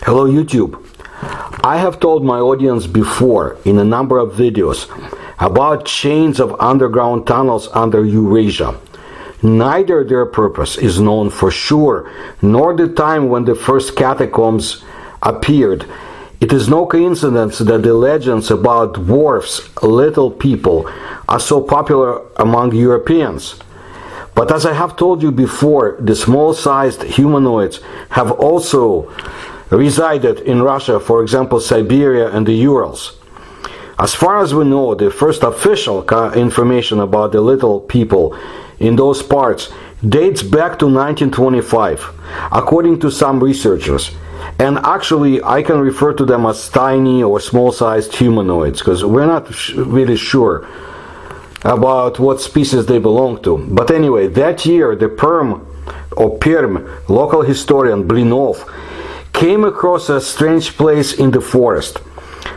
Hello YouTube. I have told my audience before in a number of videos about chains of underground tunnels under Eurasia. Neither their purpose is known for sure, nor the time when the first catacombs appeared. It is no coincidence that the legends about dwarfs, little people, are so popular among Europeans. But as I have told you before, the small-sized humanoids have also resided in Russia, for example, Siberia and the Urals. As far as we know, the first official information about the little people in those parts dates back to 1925, according to some researchers. And actually, I can refer to them as tiny or small-sized humanoids, because we're not really sure about what species they belong to. But anyway, that year, the Perm local historian Blinov, came across a strange place in the forest.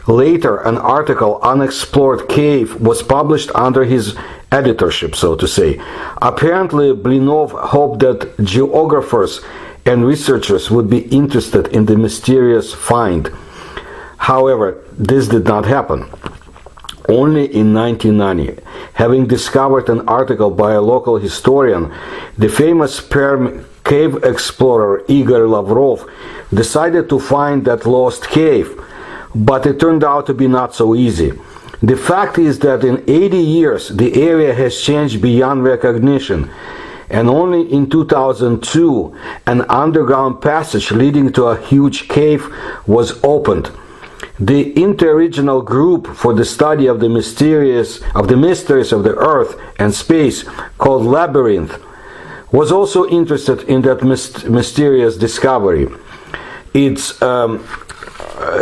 Later, an article, Unexplored Cave, was published under his editorship, so to say. Apparently, Blinov hoped that geographers and researchers would be interested in the mysterious find. However, this did not happen. Only in 1990, having discovered an article by a local historian, the famous Perm cave explorer Igor Lavrov decided to find that lost cave, but it turned out to be not so easy. The fact is that in 80 years the area has changed beyond recognition, and only in 2002 an underground passage leading to a huge cave was opened. The interregional group for the study of the mysteries of the earth and space, called Labyrinth, was also interested in that mysterious discovery. Its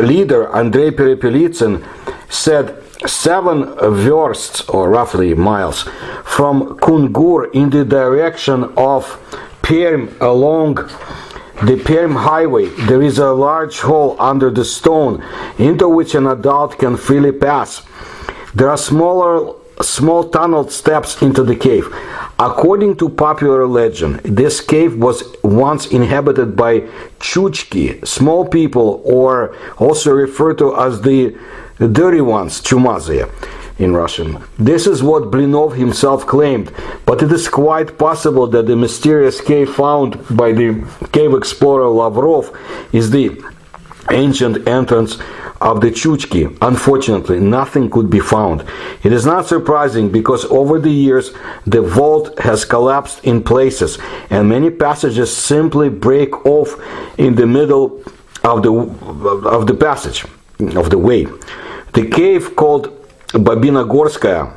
leader, Andrei Perepelitsyn, said 7 versts, or roughly miles, from Kungur in the direction of Perm along the Perm highway, there is a large hole under the stone into which an adult can freely pass. There are small tunneled steps into the cave. According to popular legend, this cave was once inhabited by Chuchki, small people, or also referred to as the dirty ones, Chumazia in Russian. This is what Blinov himself claimed, but it is quite possible that the mysterious cave found by the cave explorer Lavrov is the ancient entrance of the Chuchki. Unfortunately, nothing could be found. It is not surprising, because over the years the vault has collapsed in places and many passages simply break off in the middle of the passage, of the way. The cave called Babinogorskaya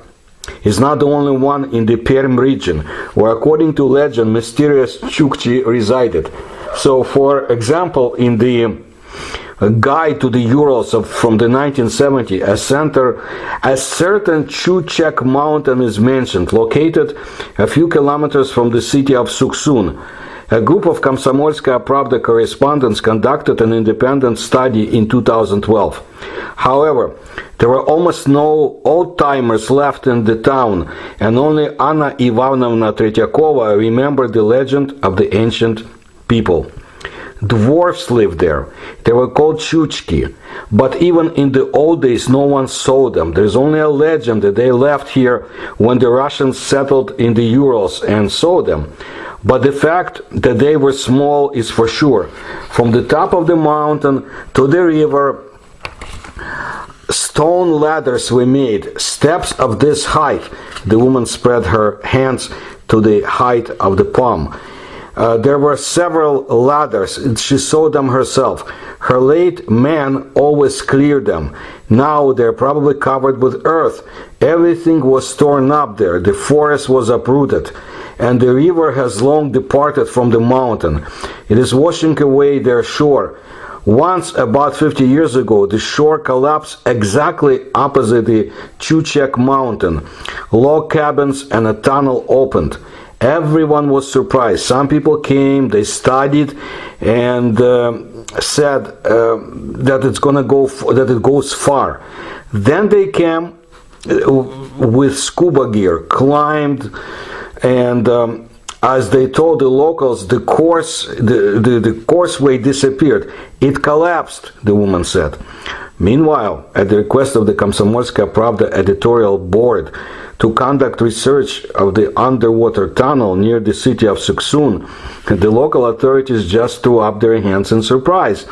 is not the only one in the Perm region, where according to legend mysterious Chukchi resided. So for example, in the Guide to the Urals from the 1970s, a certain Chuchek mountain is mentioned, located a few kilometers from the city of Suksun. A group of Komsomolskaya Pravda correspondents conducted an independent study in 2012. However, there were almost no old-timers left in the town, and only Anna Ivanovna Tretyakova remembered the legend of the ancient people. Dwarfs lived there. They were called Chuchki, but even in the old days no one saw them. There's only a legend that they left here when the Russians settled in the Urals and saw them. But the fact that they were small is for sure. From the top of the mountain to the river, stone ladders were made, steps of this height. The woman spread her hands to the height of the palm. There were several ladders. She saw them herself. Her late man always cleared them. Now they're probably covered with earth. Everything was torn up there. The forest was uprooted, and the river has long departed from the mountain. It is washing away their shore. Once, about 50 years ago, the shore collapsed exactly opposite the Chuchek mountain. Log cabins and a tunnel opened. Everyone was surprised. Some people came, they studied, and said that it goes far. Then they came with scuba gear, climbed, and As they told the locals, the causeway disappeared. It collapsed, the woman said. Meanwhile, at the request of the Komsomolskaya Pravda editorial board to conduct research of the underwater tunnel near the city of Suksum, the local authorities just threw up their hands in surprise.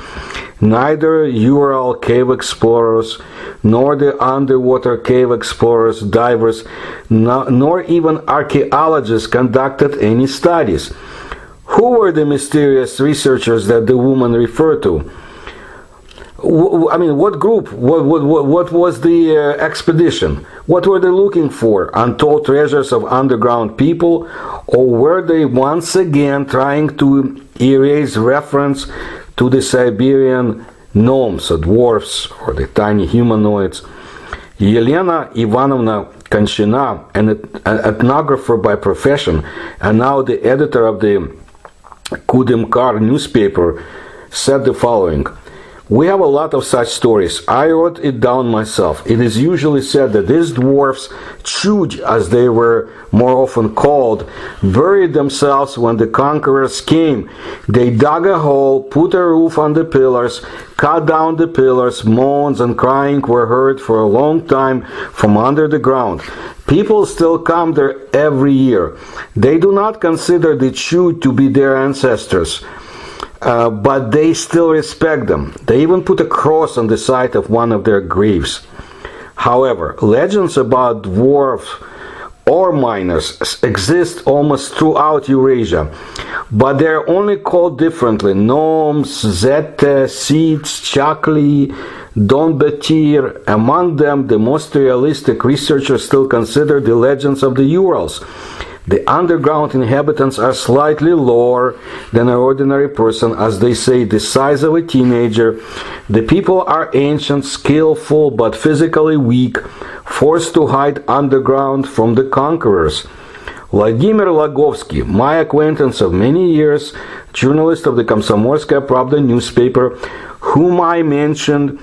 Neither Ural cave explorers, nor the underwater cave explorers, divers, nor even archaeologists conducted any studies. Who were the mysterious researchers that the woman referred to? I mean, what group? What was the expedition? What were they looking for? Untold treasures of underground people? Or were they once again trying to erase reference to the Siberian gnomes, or dwarfs, or the tiny humanoids? Yelena Ivanovna Konchina, an ethnographer by profession, and now the editor of the Kudymkar newspaper, said the following: "We have a lot of such stories. I wrote it down myself. It is usually said that these dwarfs, Chuj as they were more often called, buried themselves when the conquerors came. They dug a hole, put a roof on the pillars, cut down the pillars, moans and crying were heard for a long time from under the ground. People still come there every year. They do not consider the Chuj to be their ancestors. But they still respect them. They even put a cross on the side of one of their graves. However, legends about dwarf ore miners exist almost throughout Eurasia, but they are only called differently: gnomes, zete, seeds, chakli, donbetir. Among them, the most realistic researchers still consider the legends of the Urals. The underground inhabitants are slightly lower than an ordinary person, as they say, the size of a teenager. The people are ancient, skillful, but physically weak, forced to hide underground from the conquerors. Vladimir Lagovsky, my acquaintance of many years, journalist of the Komsomolskaya Pravda newspaper, whom I mentioned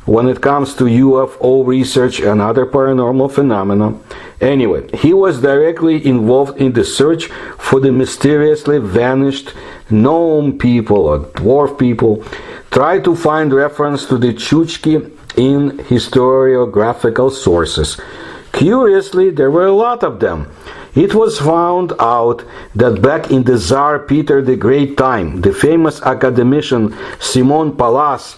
when it comes to UFO research and other paranormal phenomena. Anyway, he was directly involved in the search for the mysteriously vanished gnome people or dwarf people, tried to find reference to the Chuchki in historiographical sources. Curiously, there were a lot of them. It was found out that back in the Tsar Peter the Great time, the famous academician Simon Palas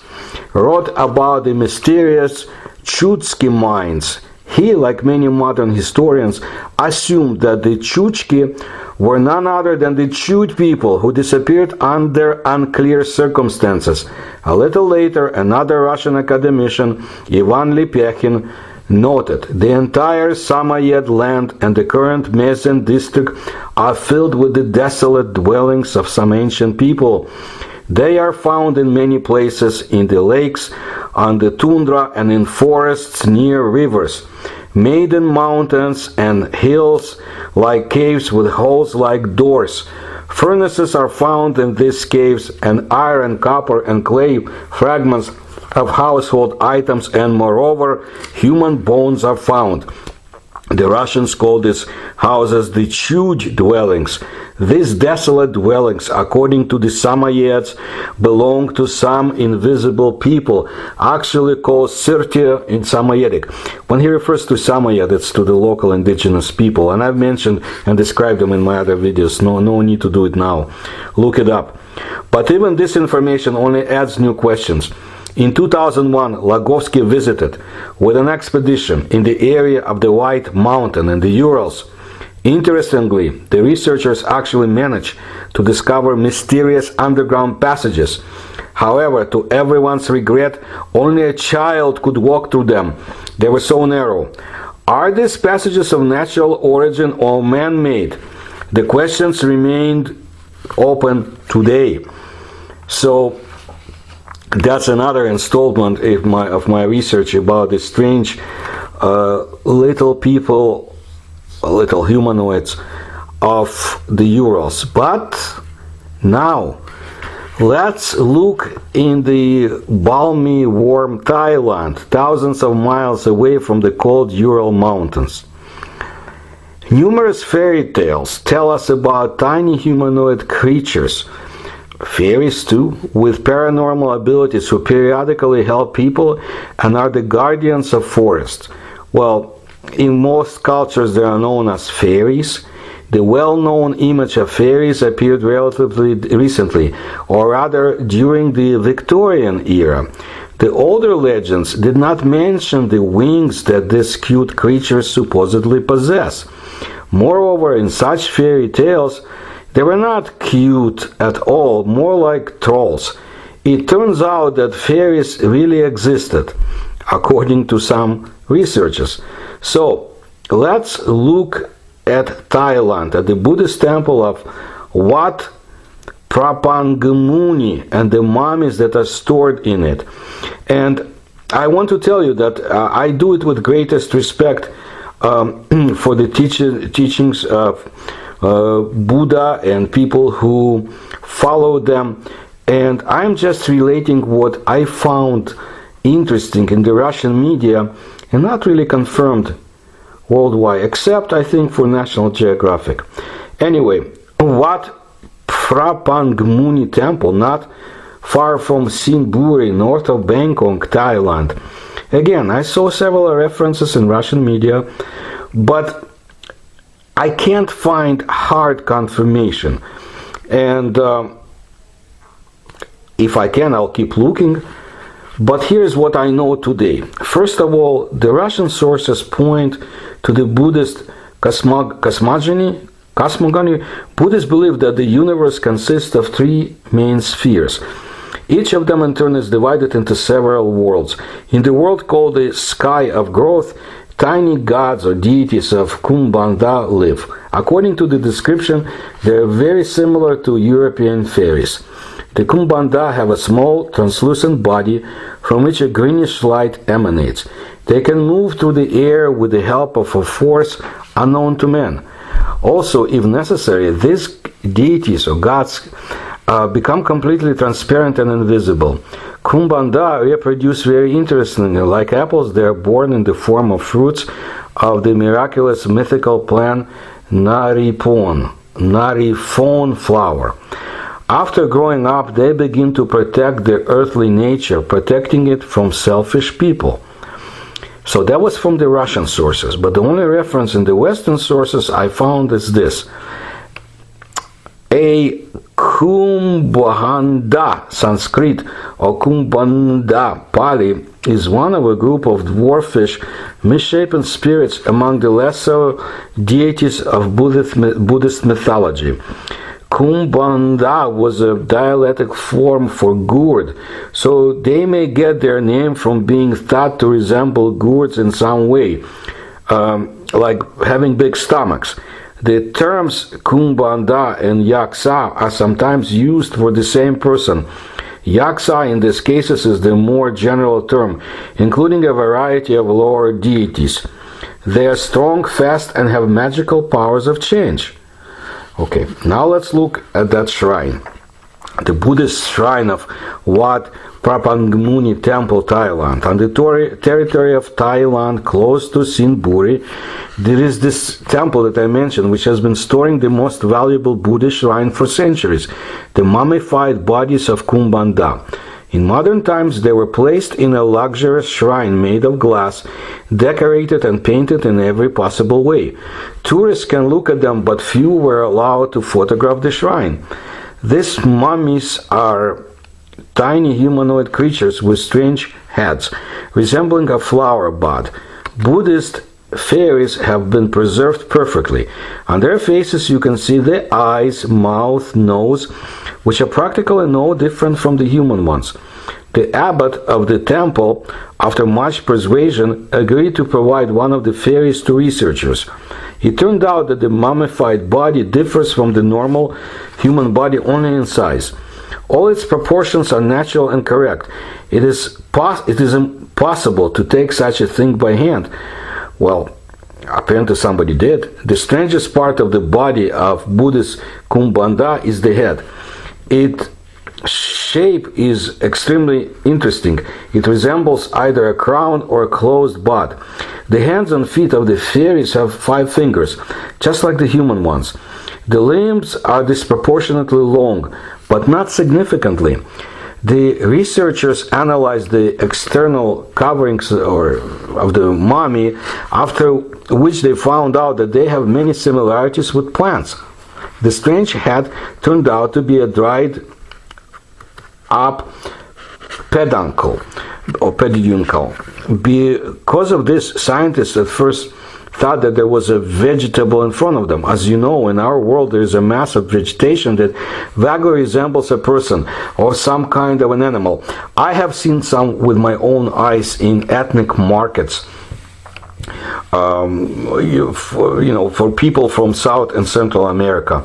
wrote about the mysterious Chutsky mines. He, like many modern historians, assumed that the Chuchki were none other than the Chut people who disappeared under unclear circumstances. A little later, another Russian academician, Ivan Lepekhin, noted the entire Samoyed land and the current Mezin district are filled with the desolate dwellings of some ancient people. They are found in many places, in the lakes, on the tundra, and in forests near rivers. Made in mountains and hills like caves with holes like doors. Furnaces are found in these caves, and iron, copper, and clay fragments of household items, and moreover, human bones are found. The Russians call these houses the Chuj dwellings. These desolate dwellings, according to the Samoyeds, belong to some invisible people, actually called Sirti in Samoyedic. When he refers to Samoyed, it's to the local indigenous people, and I've mentioned and described them in my other videos. No need to do it now. Look it up. But even this information only adds new questions. In 2001, Lagovsky visited with an expedition in the area of the White Mountain in the Urals. Interestingly, the researchers actually managed to discover mysterious underground passages. However, to everyone's regret, only a child could walk through them. They were so narrow. Are these passages of natural origin or man-made? The questions remained open today. So, that's another installment of my research about the strange little people, little humanoids of the Urals. But now, let's look in the balmy, warm Thailand, thousands of miles away from the cold Ural Mountains. Numerous fairy tales tell us about tiny humanoid creatures, fairies too, with paranormal abilities who periodically help people and are the guardians of forests. Well, in most cultures they are known as fairies. The well-known image of fairies appeared relatively recently, or rather during the Victorian era. The older legends did not mention the wings that these cute creatures supposedly possess. Moreover, in such fairy tales, they were not cute at all, more like trolls. It turns out that fairies really existed, according to some researchers. So, let's look at Thailand, at the Buddhist temple of Wat Prapangamuni and the mummies that are stored in it. And I want to tell you that I do it with greatest respect for the teachings of Buddha and people who follow them, and I'm just relating what I found interesting in the Russian media and not really confirmed worldwide, except I think for National Geographic. Anyway, Wat Prapangmuni temple, not far from Siberia, north of Bangkok, Thailand. Again, I saw several references in Russian media, but I can't find hard confirmation. And if I can, I'll keep looking. But here's what I know today. First of all, the Russian sources point to the Buddhist cosmogony. Buddhists believe that the universe consists of three main spheres. Each of them in turn is divided into several worlds. In the world called the sky of growth, tiny gods or deities of Kumbanda live. According to the description, they are very similar to European fairies. The Kumbanda have a small, translucent body from which a greenish light emanates. They can move through the air with the help of a force unknown to men. Also, if necessary, these deities or gods become completely transparent and invisible. Kumbanda reproduce very interestingly. Like apples, they are born in the form of fruits of the miraculous mythical plant Narifon flower. After growing up, they begin to protect their earthly nature, protecting it from selfish people. So that was from the Russian sources, but the only reference in the Western sources I found is this. A Kumbhanda, Sanskrit, or Kumbhanda, Pali, is one of a group of dwarfish, misshapen spirits among the lesser deities of Buddhist mythology. Kumbhanda was a dialectic form for gourd, so they may get their name from being thought to resemble gourds in some way, like having big stomachs. The terms Kumbhanda and Yaksa are sometimes used for the same person. Yaksa in these cases is the more general term, including a variety of lower deities. They are strong, fast, and have magical powers of change. Okay, now let's look at that shrine. The Buddhist shrine of Wat Prapangmuni Temple, Thailand. On the territory of Thailand, close to Siberia, there is this temple that I mentioned, which has been storing the most valuable Buddhist shrine for centuries, the mummified bodies of Kumbhanda. In modern times, they were placed in a luxurious shrine made of glass, decorated and painted in every possible way. Tourists can look at them, but few were allowed to photograph the shrine. These mummies are tiny humanoid creatures with strange heads, resembling a flower bud. Buddhist fairies have been preserved perfectly. On their faces you can see the eyes, mouth, nose, which are practically no different from the human ones. The abbot of the temple, after much persuasion, agreed to provide one of the fairies to researchers. It turned out that the mummified body differs from the normal human body only in size. All its proportions are natural and correct. It is impossible to take such a thing by hand. Well, apparently somebody did. The strangest part of the body of Buddhist Kumbhanda is the head. Its shape is extremely interesting. It resembles either a crown or a closed bud. The hands and feet of the fairies have 5 fingers, just like the human ones. The limbs are disproportionately long, but not significantly. The researchers analyzed the external coverings of the mummy, after which they found out that they have many similarities with plants. The strange head turned out to be a dried up peduncle or peduncle. Because of this, scientists at first thought that there was a vegetable in front of them. As you know, in our world there is a mass of vegetation that vaguely resembles a person or some kind of an animal. I have seen some with my own eyes in ethnic markets. For people from South and Central America.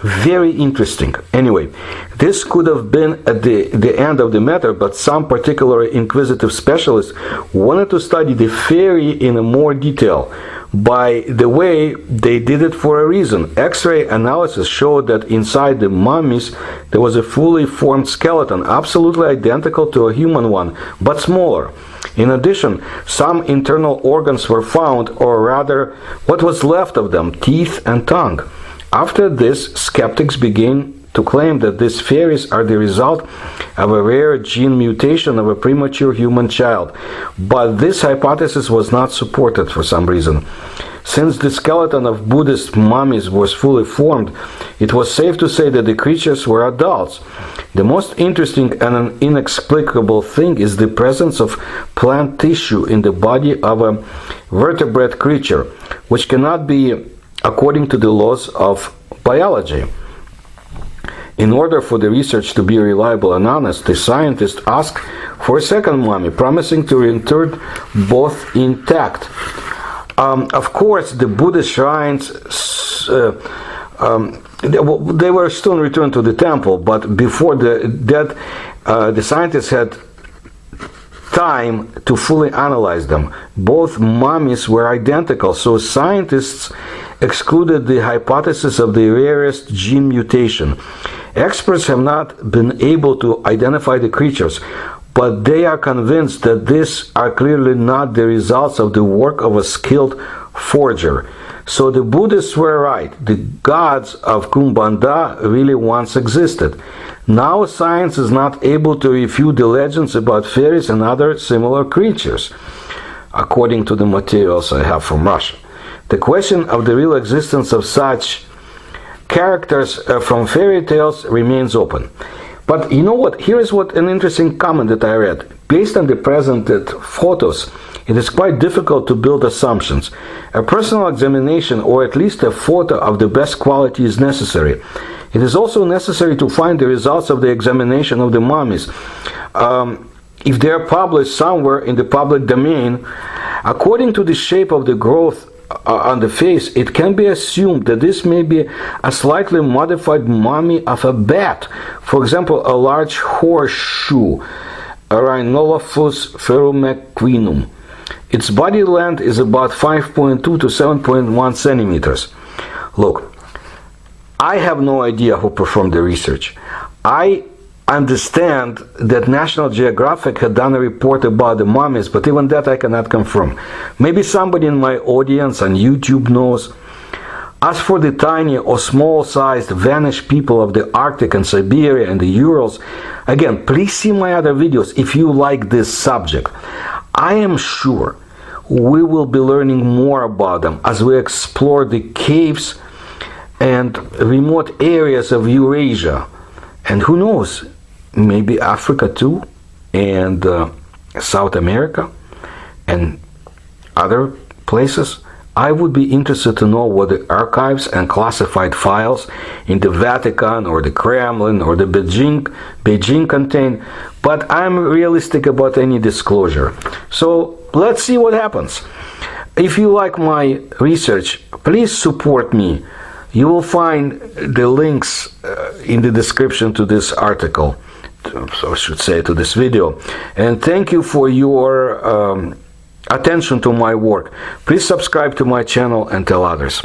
Very interesting. Anyway, this could have been at the end of the matter, but some particularly inquisitive specialists wanted to study the fairy in more detail. By the way, they did it for a reason. X-ray analysis showed that inside the mummies there was a fully formed skeleton, absolutely identical to a human one, but smaller. In addition, some internal organs were found, or rather, what was left of them, teeth and tongue. After this, skeptics began to claim that these fairies are the result of a rare gene mutation of a premature human child. But this hypothesis was not supported for some reason. Since the skeleton of Buddhist mummies was fully formed, it was safe to say that the creatures were adults. The most interesting and inexplicable thing is the presence of plant tissue in the body of a vertebrate creature, which cannot be according to the laws of biology. In order for the research to be reliable and honest, the scientists asked for a second mummy, promising to return both intact. Of course, the Buddhist shrines, they were soon returned to the temple, but before that, the scientists had time to fully analyze them. Both mummies were identical, so scientists excluded the hypothesis of the rarest gene mutation. Experts have not been able to identify the creatures, but they are convinced that these are clearly not the results of the work of a skilled forger. So the Buddhists were right. The gods of Kumbanda really once existed. Now science is not able to refute the legends about fairies and other similar creatures, according to the materials I have from Russia. The question of the real existence of such characters from fairy tales remains open. But you know what? Here is an interesting comment that I read. Based on the presented photos, it is quite difficult to build assumptions. A personal examination, or at least a photo of the best quality, is necessary. It is also necessary to find the results of the examination of the mummies. If they are published somewhere in the public domain, according to the shape of the growth on the face, it can be assumed that this may be a slightly modified mummy of a bat. For example, a large horseshoe, Rhinolophus ferrumequinum. Its body length is about 5.2 to 7.1 centimeters. Look, I have no idea who performed the research. I understand that National Geographic had done a report about the mummies, but even that I cannot confirm. Maybe somebody in my audience on YouTube knows. As for the tiny or small-sized vanished people of the Arctic and Siberia and the Urals, again, please see my other videos if you like this subject. I am sure we will be learning more about them as we explore the caves and remote areas of Eurasia. And who knows, maybe Africa too, and South America, and other places. I would be interested to know what the archives and classified files in the Vatican or the Kremlin or the Beijing contain, but I'm realistic about any disclosure. So let's see what happens. If you like my research, please support me. You will find the links in the description to this article, so I should say to this video. And thank you for your attention to my work. Please subscribe to my channel and tell others.